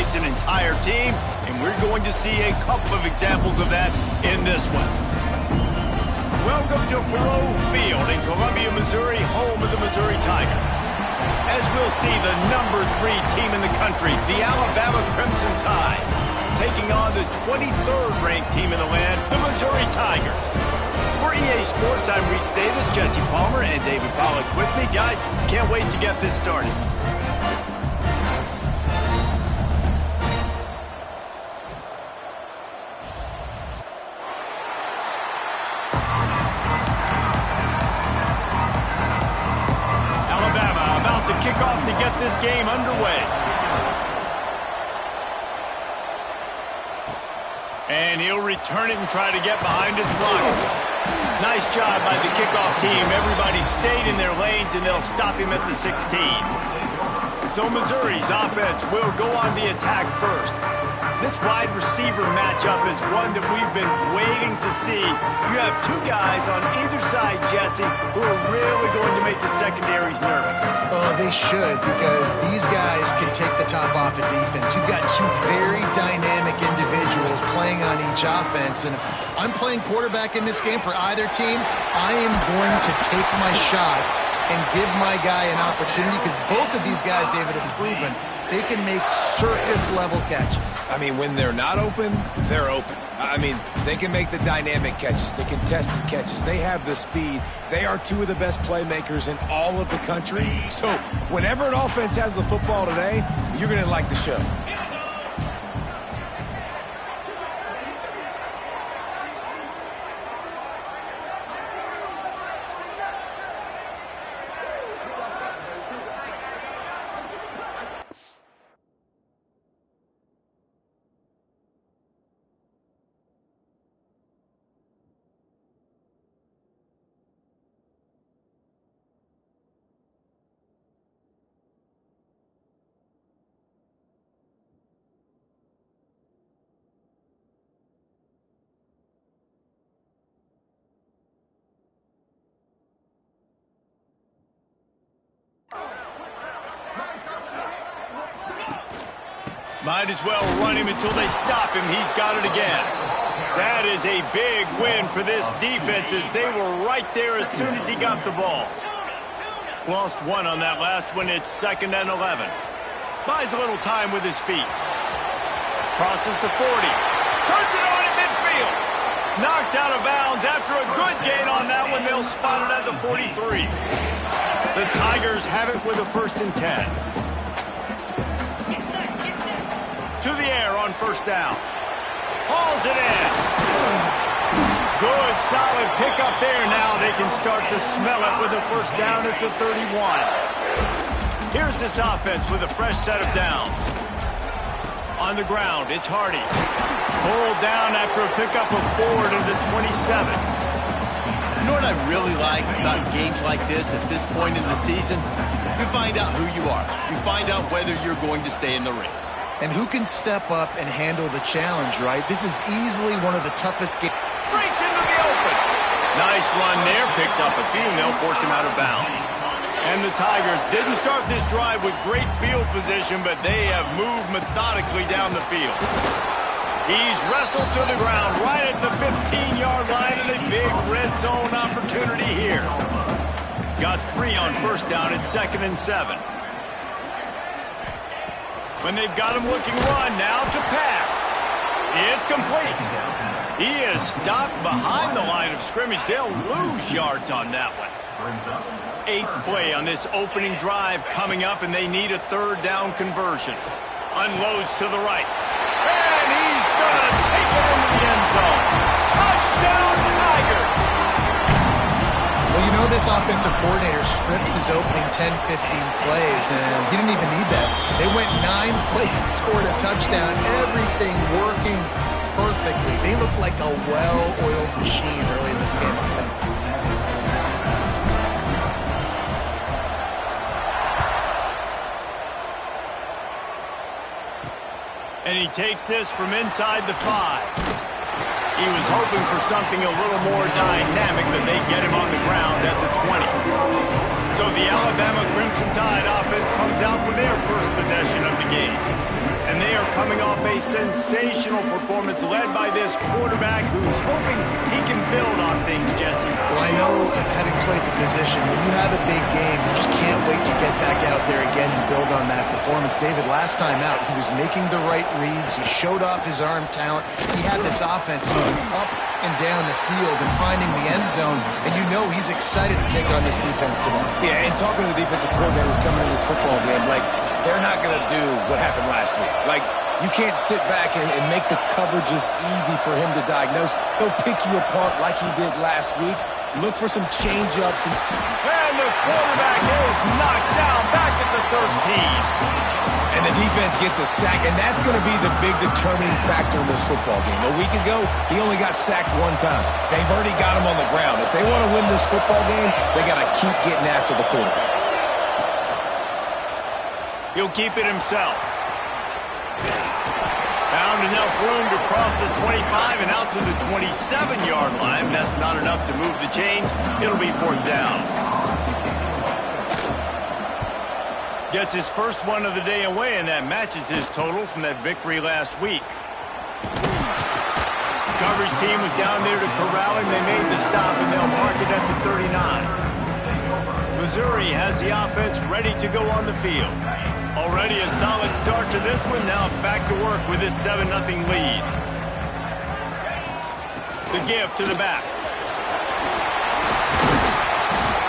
motivates an entire team, and we're going to see a couple of examples of that in this one. Welcome to Faurot Field in Columbia, Missouri, home of the Missouri Tigers. As we'll see, the number 3 team in the country, the Alabama Crimson Tide, taking on the 23rd ranked team in the land, the Missouri Tigers. For EA Sports, I'm Reese Davis, Jesse Palmer, and David Pollack with me. Guys, can't wait to get this started. Kick off to get this game underway. And he'll return it and try to get behind his blockers. Nice job by the kickoff team. Everybody stayed in their lanes, and they'll stop him at the 16. So Missouri's offense will go on the attack first. This wide receiver matchup is one that we've been waiting to see. You have 2 guys on either side, Jesse, who are really going to make the secondaries nervous. Oh, they should, because these guys can take the top off of defense. You've got 2 very dynamic individuals playing on each offense, and if I'm playing quarterback in this game for either team, I am going to take my shots and give my guy an opportunity, because both of these guys, David, have proven they can make circus-level catches. I mean, when they're not open, they're open. I mean, they can make the dynamic catches, the contested catches. They have the speed. They are 2 of the best playmakers in all of the country. So whenever an offense has the football today, you're going to like the show. Might as well run him until they stop him. He's got it again. That is a big win for this defense, as they were right there as soon as he got the ball. Lost 1 on that last one. It's 2nd and 11. Buys a little time with his feet. Crosses to 40. Turns it on at midfield. Knocked out of bounds after a good gain on that one. They'll spot it at the 43. The Tigers have it with a 1st and 10. To the air on 1st down. Hauls it in. Good, solid pickup there. Now they can start to smell it with a 1st down at the 31. Here's this offense with a fresh set of downs. On the ground, it's Hardy. Pulled down after a pickup of 4 to the 27. You know what I really like about games like this at this point in the season? You find out who you are. You find out whether you're going to stay in the race. And who can step up and handle the challenge, right? This is easily one of the toughest games. Breaks into the open. Nice run there. Picks up a few, and they'll force him out of bounds. And the Tigers didn't start this drive with great field position, but they have moved methodically down the field. He's wrestled to the ground right at the 15-yard line, and a big red zone opportunity here. Got 3 on 1st down. It's 2nd and 7. When they've got him looking run, now to pass. It's complete. He is stopped behind the line of scrimmage. They'll lose yards on that one. 8th play on this opening drive coming up, and they need a 3rd down conversion. Unloads to the right. And he's going to take it into the end zone. Touchdown, Tigers! Well, you know this offensive coordinator scripts his opening 10, 15 plays, and he didn't even need that. They went 9 plays and scored a touchdown. Everything working perfectly. They look like a well-oiled machine early in this game offensively. And he takes this from inside the 5. He was hoping for something a little more dynamic, but they get him on the ground at the 20. So the Alabama Crimson Tide offense comes out for their first possession of the game. And they are coming off a sensational performance led by this quarterback who's hoping he can build on things, Jesse. Well, I know, having played the position, when you have a big game, you just can't wait to get back out there again and build on that performance. David, last time out, he was making the right reads. He showed off his arm talent. He had this offense moving up and down the field and finding the end zone, and you know he's excited to take on this defense today. Yeah, and talking to the defensive coordinators coming in this football game, like, they're not going to do what happened last week. Like, you can't sit back and make the coverages easy for him to diagnose. He'll pick you apart like he did last week. Look for some change-ups. And the quarterback is knocked down back at the 13. And the defense gets a sack, and that's going to be the big determining factor in this football game. A week ago, he only got sacked one time. They've already got him on the ground. If they want to win this football game, they got to keep getting after the quarterback. He'll keep it himself. Found enough room to cross the 25 and out to the 27-yard line. That's not enough to move the chains. It'll be 4th down. Gets his first one of the day away, and that matches his total from that victory last week. Coverage team was down there to corral him. They made the stop, and they'll mark it at the 39. Missouri has the offense ready to go on the field. Already a solid start to this one. Now back to work with this 7-0 lead. The give to the back.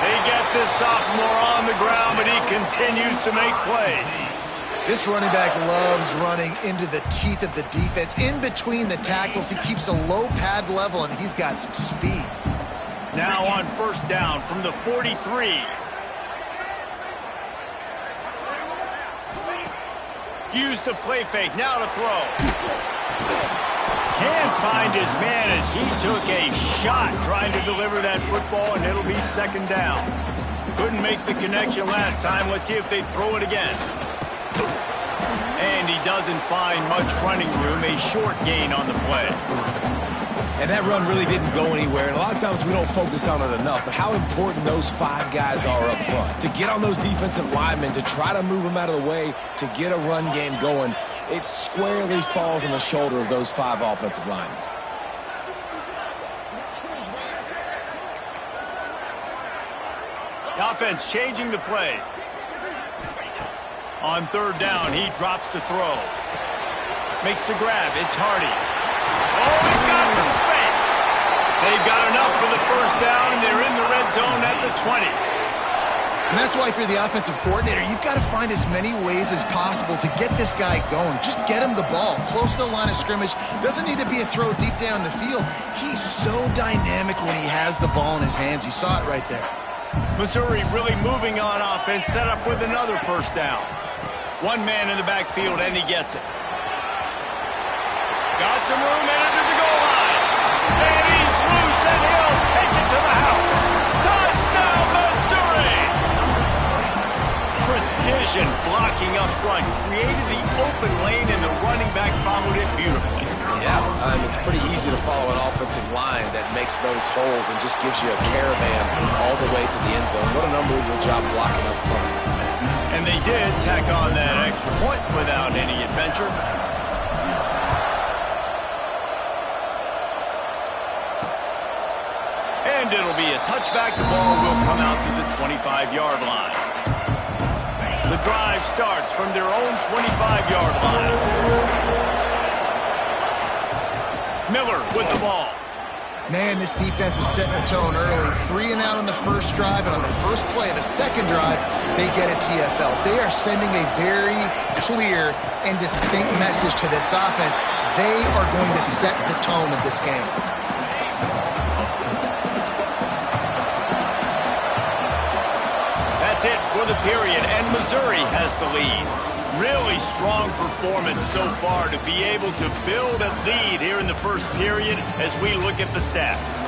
They get this sophomore on the ground, but he continues to make plays. This running back loves running into the teeth of the defense. In between the tackles, he keeps a low pad level, and he's got some speed. Now on 1st down from the 43. Use the play fake, now to throw. Can't find his man as he took a shot trying to deliver that football, and it'll be 2nd down. Couldn't make the connection last time. Let's see if they throw it again. And he doesn't find much running room. A short gain on the play. And that run really didn't go anywhere. And a lot of times we don't focus on it enough. But how important those 5 guys are up front. To get on those defensive linemen, to try to move them out of the way, to get a run game going, it squarely falls on the shoulder of those 5 offensive linemen. The offense changing the play. On 3rd down, he drops to throw. Makes the grab. It's Hardy. Oh, he's got some space. They've got enough for the 1st down, and they're in the red zone at the 20. And that's why if you're the offensive coordinator, you've got to find as many ways as possible to get this guy going. Just get him the ball close to the line of scrimmage. Doesn't need to be a throw deep down the field. He's so dynamic when he has the ball in his hands. You saw it right there. Missouri really moving on offense, set up with another 1st down. One man in the backfield, and he gets it. Got some room headed to the goal line. And he's loose, and he'll take it to the house. Touchdown, Missouri! Precision blocking up front. Created the open lane, and the running back followed it beautifully. Yeah, it's pretty easy to follow an offensive line that makes those holes and just gives you a caravan all the way to the end zone. What an unbelievable job blocking up front. And they did tack on that extra point without any adventure. And it'll be a touchback. The ball will come out to the 25-yard line. The drive starts from their own 25-yard line. Miller with the ball. Man, this defense is setting the tone early. 3 and out on the 1st drive, and on the 1st play of the 2nd drive, they get a TFL. They are sending a very clear and distinct message to this offense. They are going to set the tone of this game. That's it for the period, and Missouri has the lead. Really strong performance so far to be able to build a lead here in the 1st period as we look at the stats.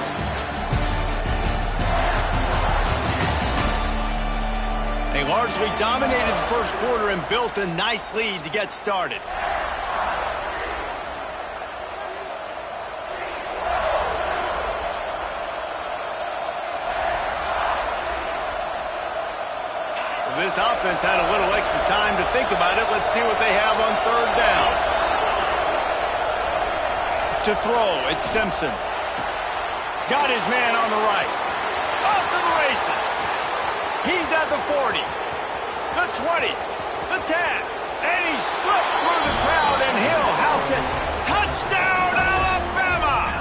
They largely dominated the 1st quarter and built a nice lead to get started. This offense had a little extra time to think about it. Let's see what they have on 3rd down. To throw, it's Simpson. Got his man on the right. Off to the races. He's at the 40, the 20, the 10, and he slipped through the crowd, and he'll house it. Touchdown, Alabama!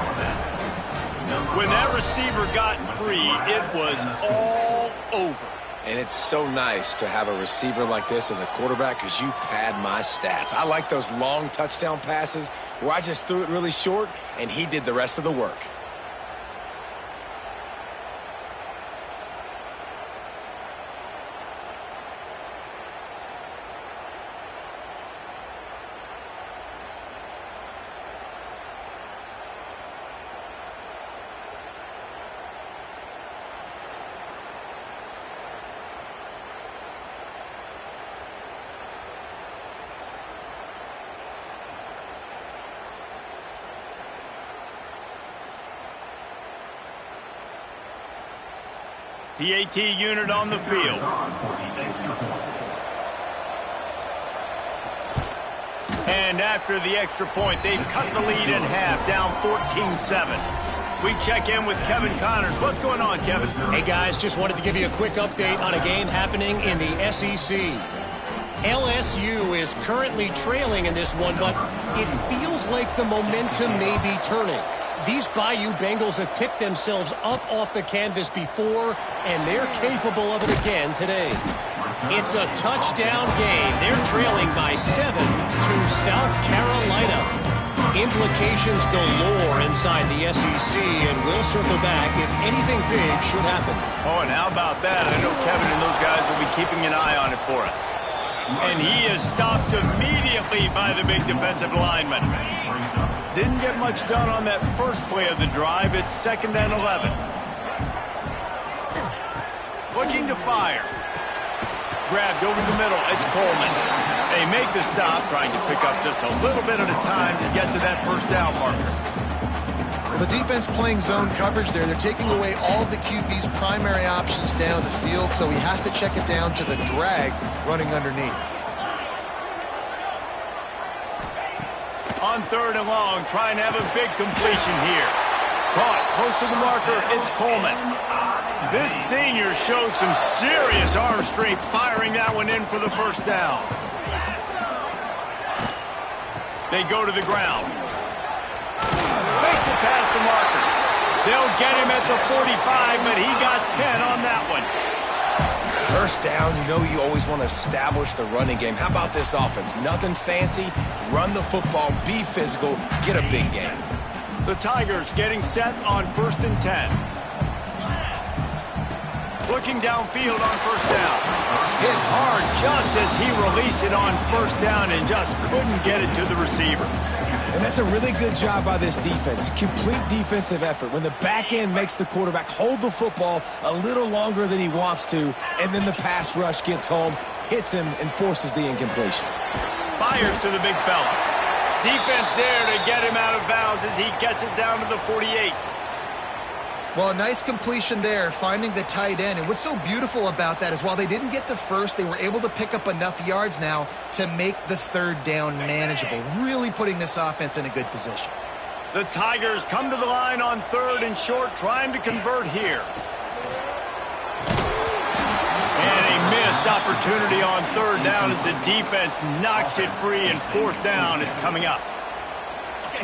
When that receiver got free, it was all over. And it's so nice to have a receiver like this as a quarterback because you pad my stats. I like those long touchdown passes where I just threw it really short and he did the rest of the work. The AT unit on the field. And after the extra point, they've cut the lead in half, down 14-7. We check in with Kevin Connors. What's going on, Kevin? Hey, guys, just wanted to give you a quick update on a game happening in the SEC. LSU is currently trailing in this one, but it feels like the momentum may be turning. These Bayou Bengals have picked themselves up off the canvas before, and they're capable of it again today. It's a touchdown game. They're trailing by 7 to South Carolina. Implications galore inside the SEC, and we'll circle back if anything big should happen. Oh, and how about that? I know Kevin and those guys will be keeping an eye on it for us. And he is stopped immediately by the big defensive lineman. Didn't get much done on that first play of the drive. It's 2nd and 11. Looking to fire. Grabbed over the middle. It's Coleman. They make the stop, trying to pick up just a little bit at a time to get to that first down marker. Well, the defense playing zone coverage there. They're taking away all of the QB's primary options down the field, so he has to check it down to the drag running underneath. On 3rd and long, trying to have a big completion here. Caught close to the marker, it's Coleman. This senior showed some serious arm strength firing that one in for the first down. They go to the ground. Makes it past the marker. They'll get him at the 45, but he got 10 on that one. First down, you know you always want to establish the running game. How about this offense? Nothing fancy. Run the football, be physical, get a big game. The Tigers getting set on 1st and 10. Looking downfield on first down. Hit hard just as he released it on first down and just couldn't get it to the receiver. And that's a really good job by this defense. Complete defensive effort. When the back end makes the quarterback hold the football a little longer than he wants to, and then the pass rush gets home, hits him, and forces the incompletion. Fires to the big fella. Defense there to get him out of bounds as he gets it down to the 48. Well, a nice completion there, finding the tight end. And what's so beautiful about that is while they didn't get the first, they were able to pick up enough yards now to make the 3rd down manageable, really putting this offense in a good position. The Tigers come to the line on 3rd and short, trying to convert here. And a missed opportunity on 3rd down as the defense knocks it free, and 4th down is coming up.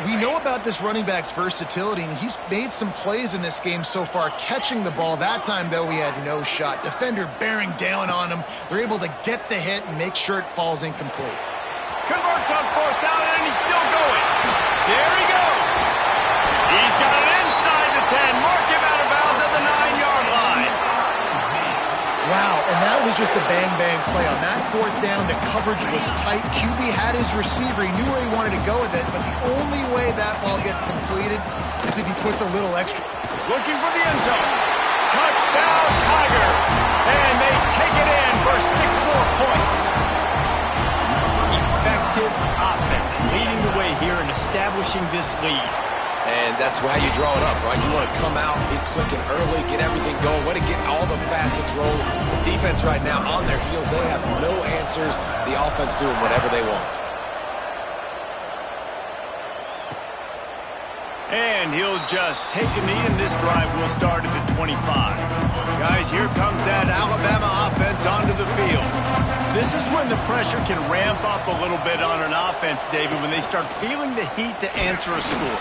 We know about this running back's versatility, and he's made some plays in this game so far, catching the ball. That time, though, he had no shot. Defender bearing down on him. They're able to get the hit and make sure it falls incomplete. Converts on 4th down, and he's still going. There he goes. He's got it inside the 10. Mark him out of bounds at the 9-yard line. Wow, and that was just a bang-bang play. On that 4th down, the coverage was tight. QB had his receiver. He knew where he wanted to go with it, but the only way that ball gets completed is if he puts a little extra. Looking for the end zone. Touchdown, Tiger. And they take it in for 6 more points. Effective offense leading the way here and establishing this lead. And that's how you draw it up, right? You want to come out, be clicking early, get everything going, want to get all the facets rolling. The defense right now on their heels, they have no answers. The offense doing whatever they want. And he'll just take a knee, and this drive will start at the 25. Guys, here comes that Alabama offense onto the field. This is when the pressure can ramp up a little bit on an offense, David, when they start feeling the heat to answer a score.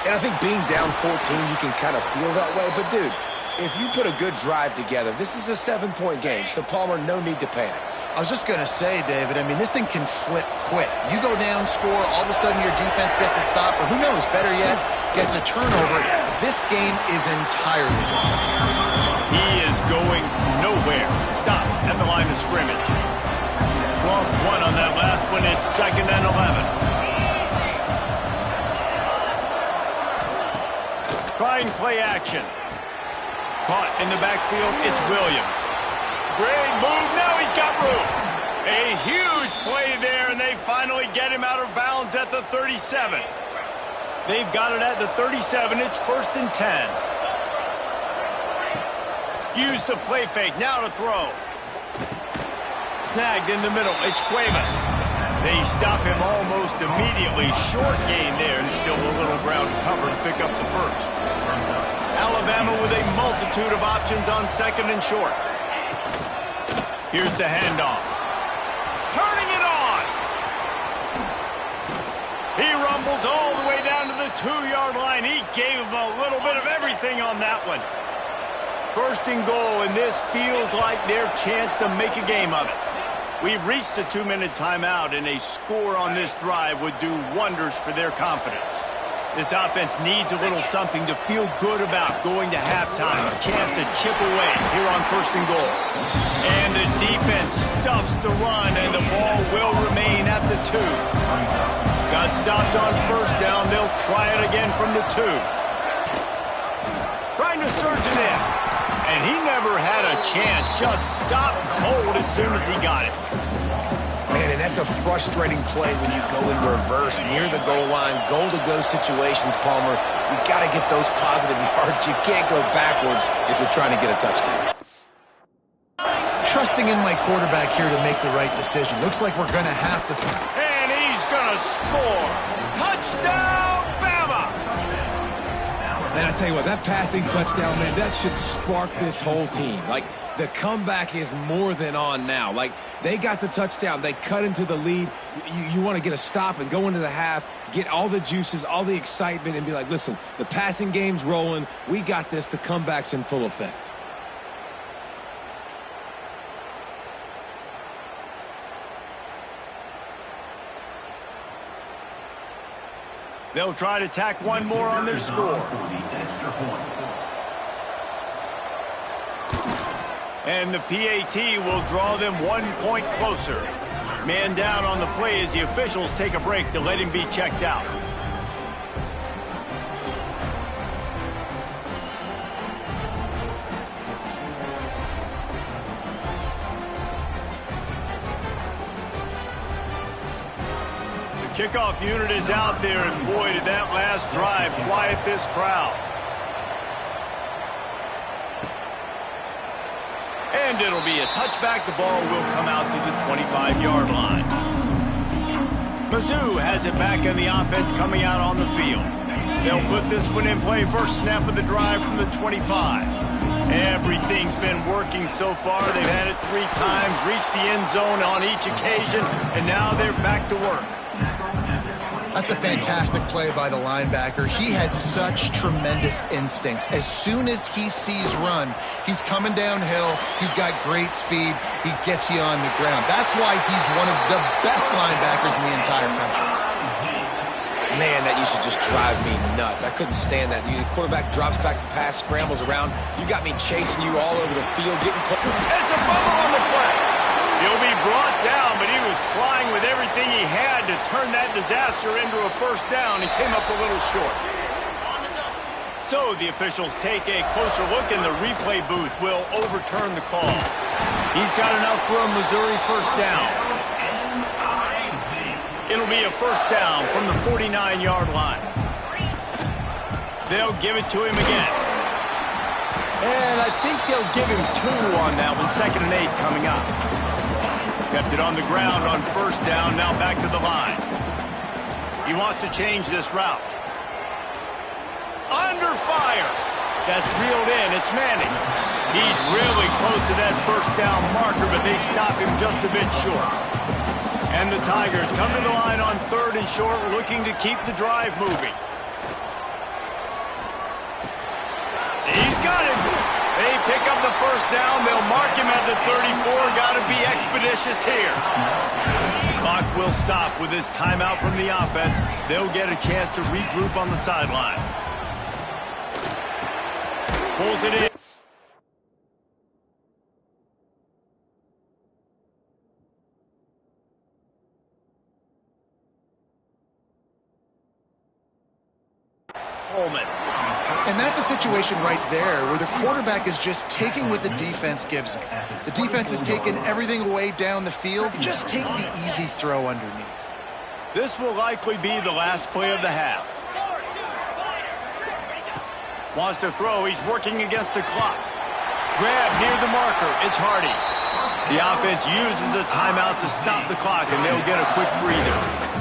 And I think being down 14, you can kind of feel that way. But, dude, if you put a good drive together, this is a 7-point game. So, Palmer, no need to panic. I was just going to say, David, I mean, this thing can flip quick. You go down, score, all of a sudden your defense gets a stop, or who knows, better yet, gets a turnover. This game is entirely different. He is going nowhere. Stop at the line of scrimmage. Lost one on that last one. It's 2nd and 11. Trying play action. Caught in the backfield. It's Williams. Great move. Now he's got room. A huge play there, and they finally get him out of bounds at the 37. They've got it at the 37. It's 1st and 10. Use the play fake. Now to throw. Snagged in the middle. It's Cuevas. They stop him almost immediately. Short gain there. And still a little ground cover to pick up the first. Alabama with a multitude of options on 2nd and short. Here's the handoff. Turning it on. He rumbles all the way down to the 2-yard line. He gave him a little bit of everything on that one. 1st and goal, and this feels like their chance to make a game of it. We've reached the 2-minute timeout, and a score on this drive would do wonders for their confidence. This offense needs a little something to feel good about going to halftime. A chance to chip away here on 1st and goal. And the defense stuffs the run, and the ball will remain at the 2. Got stopped on 1st down. They'll try it again from the 2. Trying to surge it in. And he never had a chance. Just stopped cold as soon as he got it. Man, and that's a frustrating play when you go in reverse near the goal line, goal-to-go situations, Palmer. You got to get those positive yards. You can't go backwards if you're trying to get a touchdown. Trusting in my quarterback here to make the right decision. Looks like we're going to have to. And he's going to score. Touchdown, Bama! Man, I tell you what, that passing touchdown, man, that should spark this whole team. Like, the comeback is more than on now. Like, they got the touchdown. They cut into the lead. You want to get a stop and go into the half, get all the juices, all the excitement, and be like, listen, the passing game's rolling. We got this. The comeback's in full effect. They'll try to tack one more on their score. And the PAT will draw them 1 point closer. Man down on the play as the officials take a break to let him be checked out. The kickoff unit is out there, and boy, did that last drive quiet this crowd. And it'll be a touchback. The ball will come out to the 25-yard line. Mizzou has it back in the offense coming out on the field. They'll put this one in play. First snap of the drive from the 25. Everything's been working so far. They've had it 3 times, reached the end zone on each occasion, and now they're back to work. That's a fantastic play by the linebacker. He has such tremendous instincts. As soon as he sees run, he's coming downhill. He's got great speed. He gets you on the ground. That's why he's one of the best linebackers in the entire country. Man, that used to just drive me nuts. I couldn't stand that. The quarterback drops back to pass, scrambles around. You got me chasing you all over the field, getting close. It's a fumble on the play. He'll be brought down, but he was trying with everything he had to turn that disaster into a first down. He came up a little short. So the officials take a closer look, and the replay booth will overturn the call. He's got enough for a Missouri first down. It'll be a first down from the 49-yard line. They'll give it to him again. And I think they'll give him 2 on that one. 2nd and 8 coming up. Kept it on the ground on first down, now back to the line. He wants to change this route. Under fire. That's reeled in. It's Manning. He's really close to that first down marker, but they stop him just a bit short. And the Tigers come to the line on 3rd and short, looking to keep the drive moving. He's got it. They pick up the first down. They'll mark him at the 34. Got to be expeditious here. The clock will stop with this timeout from the offense. They'll get a chance to regroup on the sideline. Pulls it in. Coleman. And that's a situation right there where the quarterback is just taking what the defense gives him. The defense is taking everything away down the field. Just take the easy throw underneath. This will likely be the last play of the half. Wants to throw. He's working against the clock. Grab near the marker. It's Hardy. The offense uses a timeout to stop the clock, and they'll get a quick breather.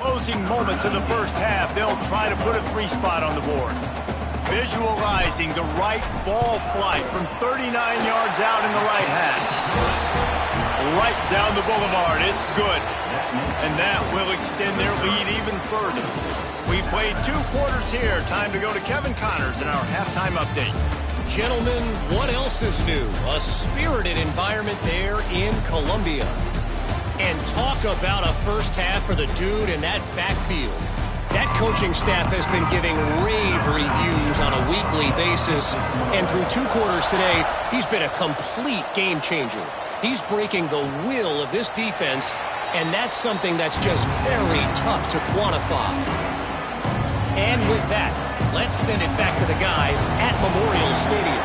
Closing moments of the first half, they'll try to put a 3 spot on the board. Visualizing the right ball flight from 39 yards out in the right hash. Right down the boulevard, it's good. And that will extend their lead even further. We played 2 quarters here. Time to go to Kevin Connors in our halftime update. Gentlemen, what else is new? A spirited environment there in Columbia. And talk about a first half for the dude in that backfield. That coaching staff has been giving rave reviews on a weekly basis. And through 2 quarters today, he's been a complete game changer. He's breaking the will of this defense, and that's something that's just very tough to quantify. And with that, let's send it back to the guys at Memorial Stadium.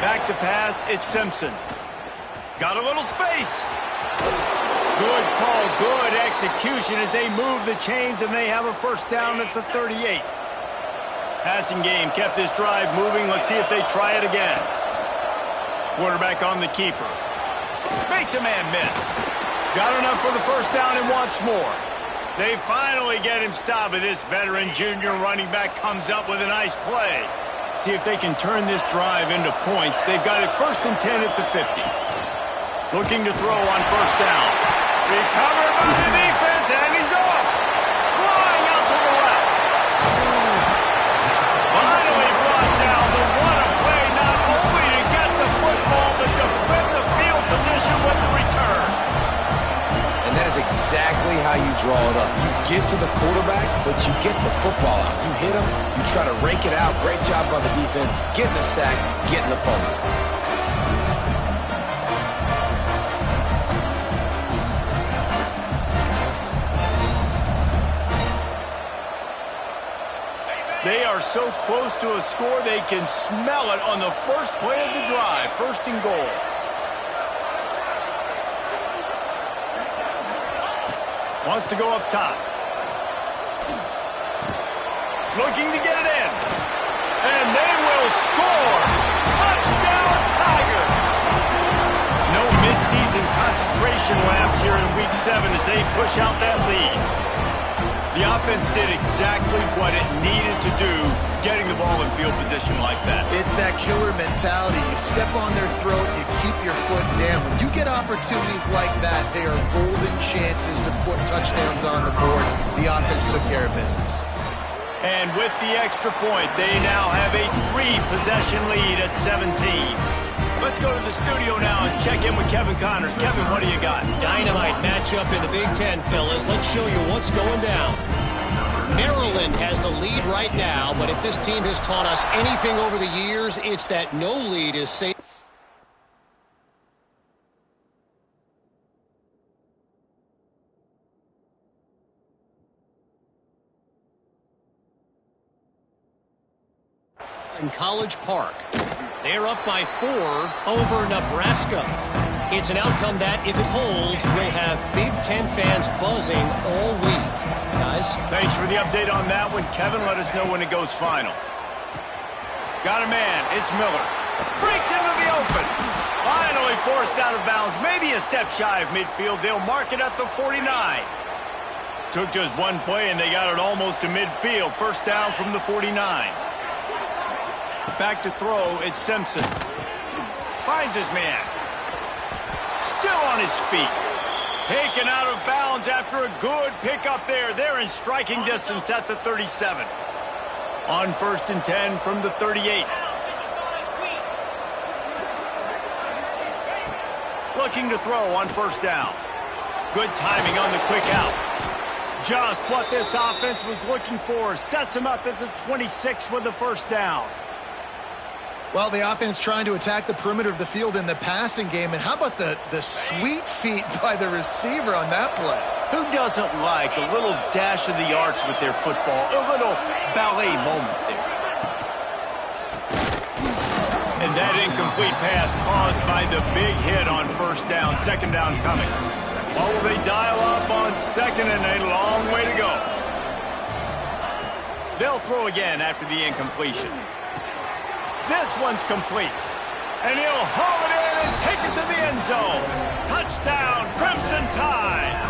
Back to pass, it's Simpson. Got a little space. Good call, good execution as they move the chains, and they have a first down at the 38. Passing game kept this drive moving. Let's see if they try it again. Quarterback on the keeper. Makes a man miss. Got enough for the first down and wants more. They finally get him stopped, and this veteran junior running back comes up with a nice play. See if they can turn this drive into points. They've got it 1st and 10 at the 50. Looking to throw on first down. Recovered by the defense, and he's off. Flying out to the left. Finally brought down, but what a play, not only to get the football, but to win the field position with the return. And that is exactly how you draw it up. You get to the quarterback, but you get the football out. You hit him, you try to rake it out. Great job by the defense. Getting the sack, getting the fumble. They are so close to a score, they can smell it on the first play of the drive. 1st and goal. Wants to go up top. Looking to get it in. And they will score. Touchdown, Tiger. No midseason concentration laps here in Week 7 as they push out that lead. The offense did exactly what it needed to do, getting the ball in field position like that. It's that killer mentality. You step on their throat, you keep your foot down. When you get opportunities like that, they are golden chances to put touchdowns on the board. The offense took care of business. And with the extra point, they now have a 3-possession lead at 17. Let's go to the studio now and check in with Kevin Connors. Kevin, what do you got? Dynamite matchup in the Big Ten, fellas. Let's show you what's going down. Maryland has the lead right now, but if this team has taught us anything over the years, it's that no lead is safe. In College Park. They're up by 4 over Nebraska. It's an outcome that, if it holds, will have Big Ten fans buzzing all week. Guys? Thanks for the update on that one, Kevin. Let us know when it goes final. Got a man. It's Miller. Breaks into the open. Finally forced out of bounds. Maybe a step shy of midfield. They'll mark it at the 49. Took just one play, and they got it almost to midfield. First down from the 49. Back to throw. It's Simpson. Finds his man. Still on his feet. Taken out of bounds after a good pickup there. They're in striking distance at the 37. On 1st and 10 from the 38. Looking to throw on 1st down. Good timing on the quick out. Just what this offense was looking for. Sets him up at the 26 with the 1st down. Well, the offense trying to attack the perimeter of the field in the passing game. And how about the sweet feet by the receiver on that play? Who doesn't like a little dash of the arts with their football? A little ballet moment there. And that incomplete pass caused by the big hit on 1st down. 2nd down coming. What will they dial up on 2nd and a long way to go? They'll throw again after the incompletion. This one's complete. And he'll haul it in and take it to the end zone. Touchdown, Crimson Tide.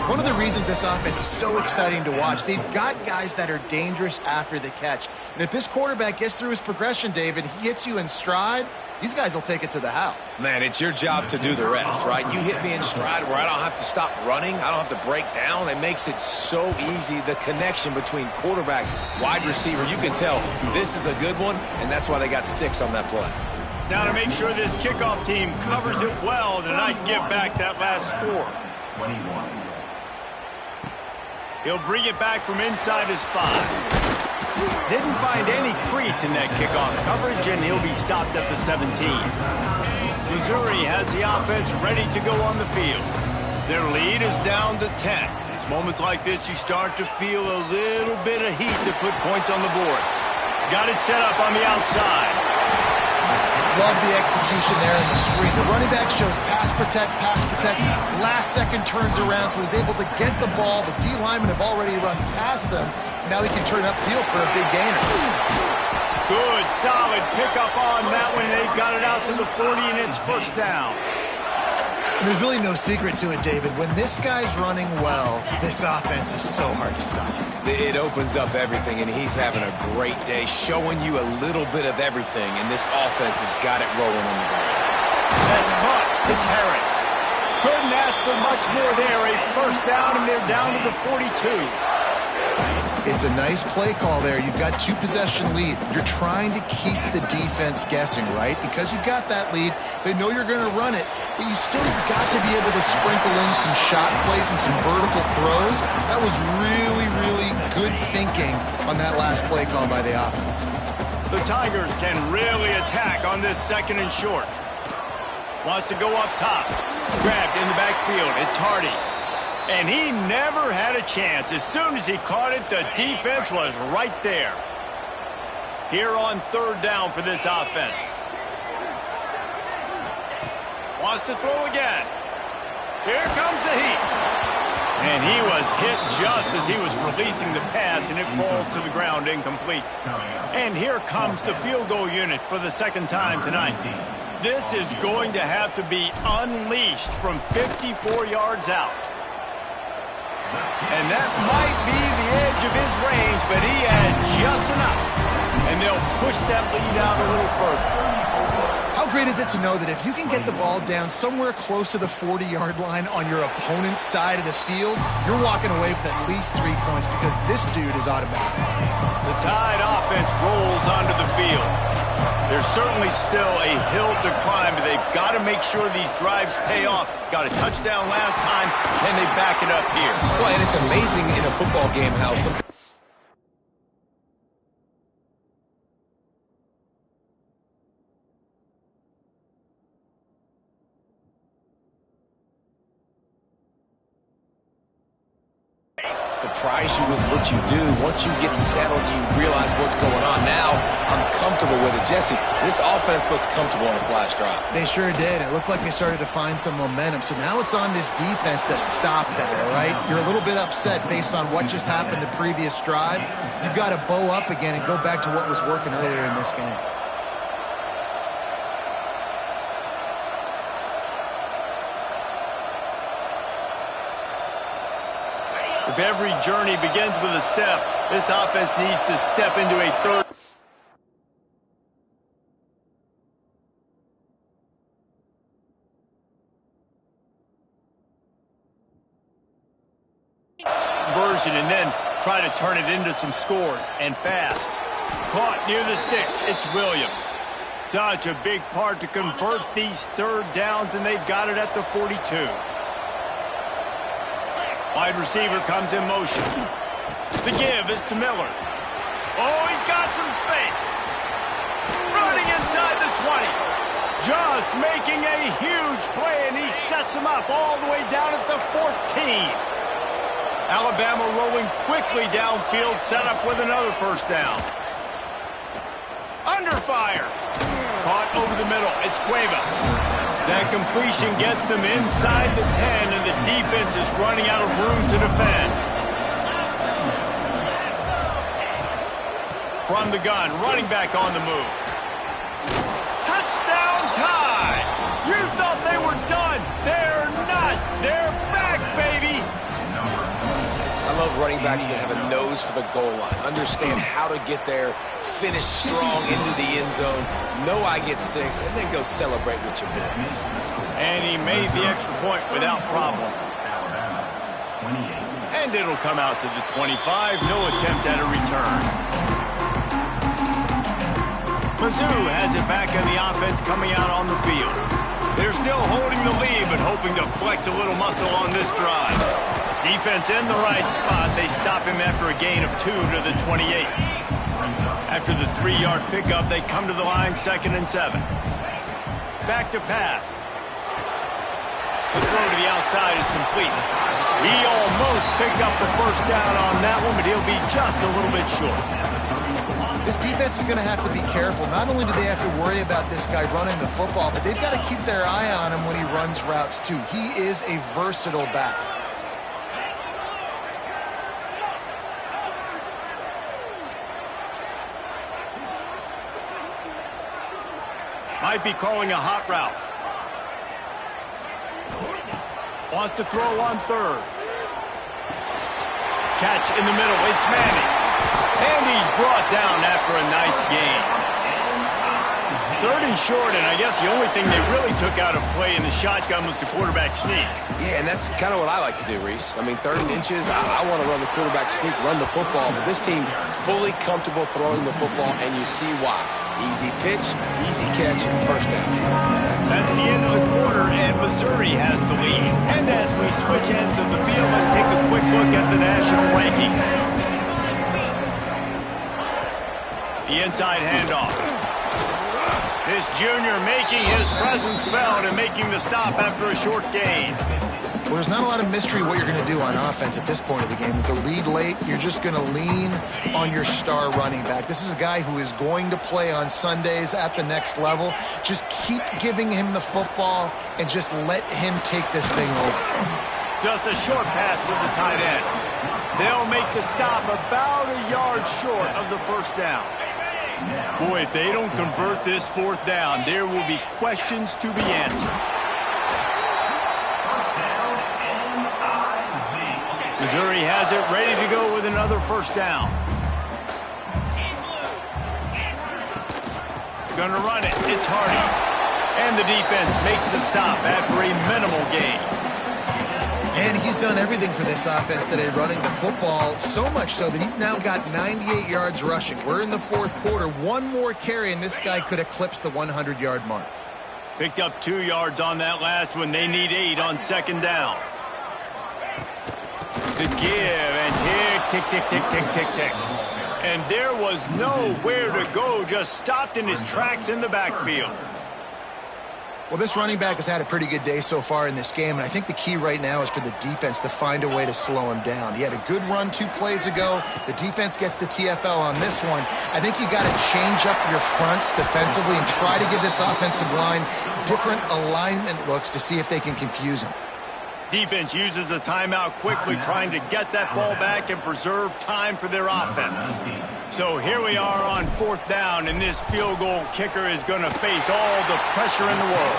One of the reasons this offense is so exciting to watch, they've got guys that are dangerous after the catch. And if this quarterback gets through his progression, David, he hits you in stride, these guys will take it to the house. Man, it's your job to do the rest, right? You hit me in stride where I don't have to stop running. I don't have to break down. It makes it so easy. The connection between quarterback, wide receiver, you can tell this is a good one, and that's why they got 6 on that play. Now to make sure this kickoff team covers it well to not give back that last score. 21. He'll bring it back from inside his 5. Didn't find any crease in that kickoff coverage, and he'll be stopped at the 17. Missouri has the offense ready to go on the field. Their lead is down to 10. It's moments like this you start to feel a little bit of heat to put points on the board. Got it set up on the outside. Love the execution there in the screen. The running back shows pass protect, pass protect. Last second turns around, so he's able to get the ball. The D linemen have already run past him. Now he can turn upfield for a big gainer. Good, solid pickup on that one. They've got it out to the 40, and it's 1st down. There's really no secret to it, David. When this guy's running well, this offense is so hard to stop. It opens up everything, and he's having a great day, showing you a little bit of everything, and this offense has got it rolling on the ground. That's caught. It's Harris. Couldn't ask for much more there. A 1st down, and they're down to the 42. It's a nice play call there. You've got 2-possession lead. You're trying to keep the defense guessing, right? Because you've got that lead, they know you're going to run it, but you still got to be able to sprinkle in some shot plays and some vertical throws. That was really, really good thinking on that last play call by the offense. The Tigers can really attack on this 2nd and short. Wants to go up top. Grabbed in the backfield. It's Hardy. And he never had a chance. As soon as he caught it, the defense was right there. Here on 3rd down for this offense. Wants to throw again. Here comes the heat. And he was hit just as he was releasing the pass, and it falls to the ground incomplete. And here comes the field goal unit for the 2nd time tonight. This is going to have to be unleashed from 54 yards out. And that might be the edge of his range, but he had just enough. And they'll push that lead out a little further. How great is it to know that if you can get the ball down somewhere close to the 40-yard line on your opponent's side of the field, you're walking away with at least 3 points because this dude is automatic. The Tide offense rolls onto the field. There's certainly still a hill to climb, but they've got to make sure these drives pay off. Got a touchdown last time, and they back it up here. Well, and it's amazing in a football game how some surprise you with what you do. Once you get settled, you realize what's going on. Now, I'm comfortable with it. Jesse, this offense looked comfortable on its last drive. They sure did. It looked like they started to find some momentum. So now it's on this defense to stop that, all right? You're a little bit upset based on what just happened the previous drive. You've got to bow up again and go back to what was working earlier in this game. If every journey begins with a step, this offense needs to step into a third. Version and then try to turn it into some scores, and fast. Caught near the sticks. It's Williams. Such a big part to convert these third downs, and they've got it at the 42. Wide receiver comes in motion. The give is to Miller. Oh, he's got some space. Running inside the 20. Just making a huge play, and he sets him up all the way down at the 14. Alabama rolling quickly downfield, set up with another first down. Under fire. Caught over the middle. It's Cuevas. That completion gets them inside the 10, and the defense is running out of room to defend. From the gun, running back on the move. Touchdown tie! You thought they were done. They're not. They're back, baby. I love running backs that have a nose for the goal line. Understand how to get there, finish strong into the end zone, know I get 6, and then go celebrate with your boys. And he made the extra point without problem. And it'll come out to the 25. No attempt at a return. Mizzou has it back on the offense coming out on the field. They're still holding the lead, but hoping to flex a little muscle on this drive. Defense in the right spot. They stop him after a gain of 2 to the 28. After the 3-yard pickup, they come to the line 2nd and 7. Back to pass. The throw to the outside is complete. He almost picked up the first down on that one, but he'll be just a little bit short. This defense is going to have to be careful. Not only do they have to worry about this guy running the football, but they've got to keep their eye on him when he runs routes too. He is a versatile back. Might be calling a hot route. Wants to throw on 3rd. Catch in the middle. It's Manning. And he's brought down after a nice gain. 3rd and short, and I guess the only thing they really took out of play in the shotgun was the quarterback sneak. Yeah, and that's kind of what I like to do, Reese. I mean, 3rd and inches, I want to run the quarterback sneak, run the football, but this team fully comfortable throwing the football, and you see why. Easy pitch, easy catch, first down. That's the end of the quarter, and Missouri has the lead. And as we switch ends of the field, let's take a quick look at the national rankings. The inside handoff. This junior making his presence felt and making the stop after a short gain. Well, there's not a lot of mystery what you're going to do on offense at this point of the game. With the lead late, you're just going to lean on your star running back. This is a guy who is going to play on Sundays at the next level. Just keep giving him the football and just let him take this thing over. Just a short pass to the tight end. They'll make the stop about a yard short of the first down. Boy, if they don't convert this 4th down, there will be questions to be answered. Missouri has it ready to go with another first down. Gonna run it. It's Hardy. And the defense makes the stop after a minimal gain. And he's done everything for this offense today, running the football, so much so that he's now got 98 yards rushing. We're in the 4th quarter. One more carry, and this guy could eclipse the 100-yard mark. Picked up 2 yards on that last one. They need 8 on 2nd down. The give, and tick, tick, tick, tick, tick, tick, tick. And there was nowhere to go, just stopped in his tracks in the backfield. Well, this running back has had a pretty good day so far in this game, and I think the key right now is for the defense to find a way to slow him down. He had a good run 2 plays ago. The defense gets the TFL on this one. I think you got to change up your fronts defensively and try to give this offensive line different alignment looks to see if they can confuse him. Defense uses a timeout quickly, trying to get that ball back and preserve time for their offense. So here we are on 4th down, and this field goal kicker is going to face all the pressure in the world.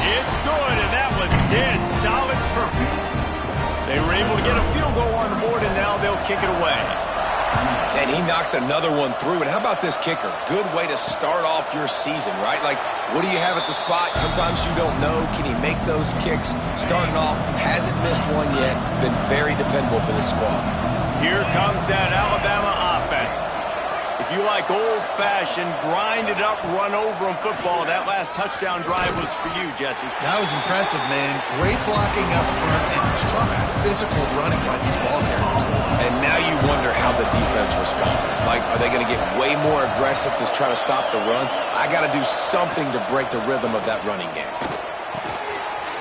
It's good, and that was dead solid perfect. They were able to get a field goal on the board, and now they'll kick it away. And he knocks another one through. And how about this kicker? Good way to start off your season, right? Like, what do you have at the spot? Sometimes you don't know. Can he make those kicks? Starting off, hasn't missed one yet. Been very dependable for this squad. Here comes that Alabama offense. If you like old-fashioned, grind-it-up, run-over-'em football, that last touchdown drive was for you, Jesse. That was impressive, man. Great blocking up front and tough physical running by these ball carriers. And now you wonder how the defense responds. Like, are they going to get way more aggressive to try to stop the run? I got to do something to break the rhythm of that running game.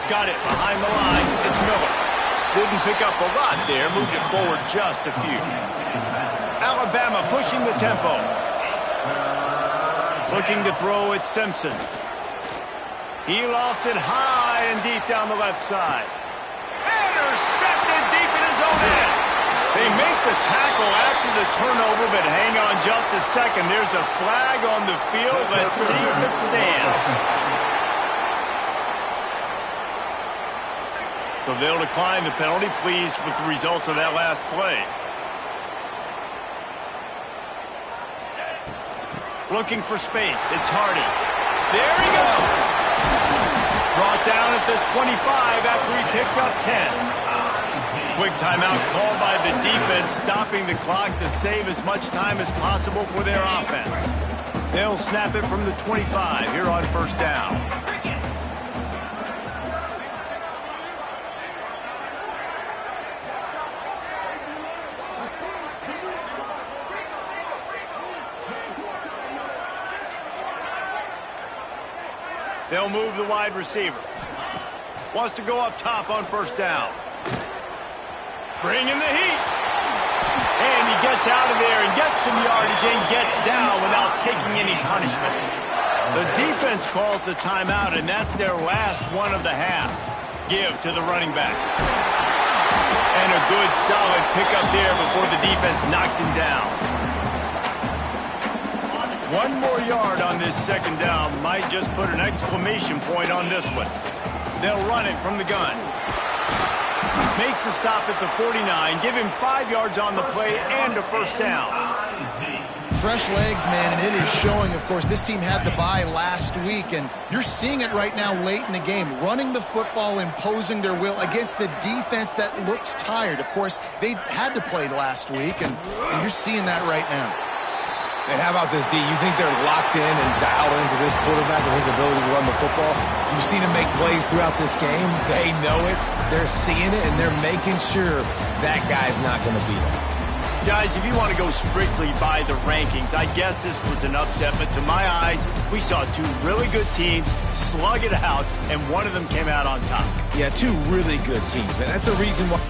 Got it behind the line. It's Miller. Didn't pick up a lot there. Moved it forward just a few. Alabama pushing the tempo. Looking to throw it, Simpson. He lost it high and deep down the left side. Intercepted deep in his own end. They make the tackle after the turnover, but hang on just a second. There's a flag on the field. Let's see if it stands. So they'll decline the penalty, pleased with the results of that last play. Looking for space. It's Hardy. There he goes. Brought down at the 25 after he picked up 10. Quick timeout called by the defense, stopping the clock to save as much time as possible for their offense. They'll snap it from the 25 here on 1st down. They'll move the wide receiver. Wants to go up top on 1st down. Bringing the heat. And he gets out of there and gets some yardage and gets down without taking any punishment. The defense calls the timeout, and that's their last one of the half. Give to the running back. And a good solid pickup there before the defense knocks him down. 1 more yard on this 2nd down might just put an exclamation point on this one. They'll run it from the gun. Makes the stop at the 49. Give him 5 yards on the play and a 1st down. Fresh legs, man, and it is showing, of course. This team had the bye last week, and you're seeing it right now late in the game. Running the football, imposing their will against the defense that looks tired. Of course, they had to play last week, and you're seeing that right now. And how about this, D? You think they're locked in and dialed into this quarterback and his ability to run the football? You've seen him make plays throughout this game. They know it. They're seeing it, and they're making sure that guy's not going to beat them. Guys, if you want to go strictly by the rankings, I guess this was an upset. But to my eyes, we saw 2 really good teams slug it out, and one of them came out on top. Yeah, 2 really good teams, man. That's a reason why.